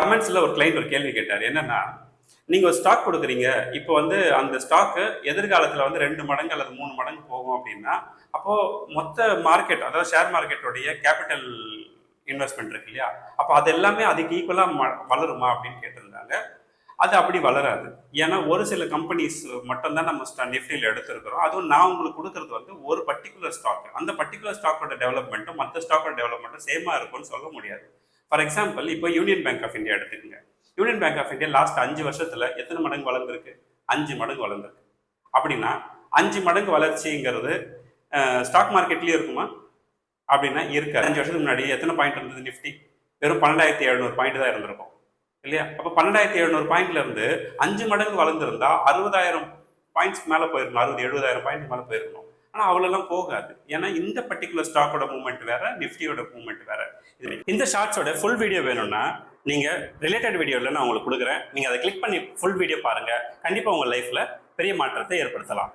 கமெண்ட்ஸில் ஒரு கிளைண்ட் ஒரு கேள்வி கேட்டார். என்னன்னா, நீங்கள் ஒரு ஸ்டாக் கொடுக்குறீங்க, இப்போ வந்து அந்த ஸ்டாக்கு எதிர்காலத்தில் வந்து 2 மடங்கு அல்லது 3 மடங்கு போகும் அப்படின்னா, அப்போது மொத்த மார்க்கெட், அதாவது ஷேர் மார்க்கெட்டோடைய கேபிட்டல் இன்வெஸ்ட்மெண்ட் இருக்கு இல்லையா, அப்போ அது எல்லாமே அதுக்கு ஈக்குவலாக வளருமா அப்படின்னு கேட்டிருந்தாங்க. அது அப்படி வளராது. ஏன்னா ஒரு சில கம்பெனிஸ் மட்டும்தான் நம்ம நிஃப்டியில் எடுத்திருக்கிறோம். அதுவும் நான் உங்களுக்கு கொடுக்கறது வந்து ஒரு பர்டிகுலர் ஸ்டாக். அந்த பர்டிகுலர் ஸ்டாக்கோட டெவலப்மெண்ட்டும் மற்ற ஸ்டாக்கோட டெவலப்மெண்ட்டும் சேமாக இருக்கும்னு சொல்ல முடியாது. ஃபார் எக்ஸாம்பிள், இப்போ யூனியன் பேங்க் ஆஃப் இந்தியா எடுத்துக்கோங்க. Union Bank of India last 5 வருஷத்துல எத்தனை மடங்கு வளர்ந்துருக்கு? 5 மடங்கு வளர்ந்துருக்கு. அப்படின்னா 5 மடங்கு வளர்ச்சிங்கிறது ஸ்டாக் மார்க்கெட்லயும் இருக்குமா? அப்படின்னா இருக்காது. 5 வருஷத்துக்கு முன்னாடி எத்தனை பாயிண்ட் இருந்தது நிஃப்டி? வெறும் 12,700 பாயிண்ட் தான் இருந்திருக்கும் இல்லையா? அப்போ 12,700 பாயிண்ட்ல இருந்து 5 மடங்கு வளர்ந்துருந்தா 60,000 பாயிண்ட்ஸ்க்கு மேலே போயிருக்கணும். 60,000-70,000 பாயிண்ட் மேலே போயிருக்கணும். ஆனால் அவ்வளோலாம் போகாது. ஏன்னா இந்த பர்டிகுலர் ஸ்டாக்கோட மூவ்மெண்ட் வேற, நிஃப்டியோட மூவ்மெண்ட் வேற. இந்த ஷார்ட்ஸோட ஃபுல் வீடியோ வேணும்னா நீங்கள் ரிலேட்டட் வீடியோவில் நான் உங்களுக்கு கொடுக்குறேன். நீங்கள் அதை கிளிக் பண்ணி ஃபுல் வீடியோ பாருங்கள். கண்டிப்பாக உங்கள் லைஃப்பில் பெரிய மாற்றத்தை ஏற்படுத்தலாம்.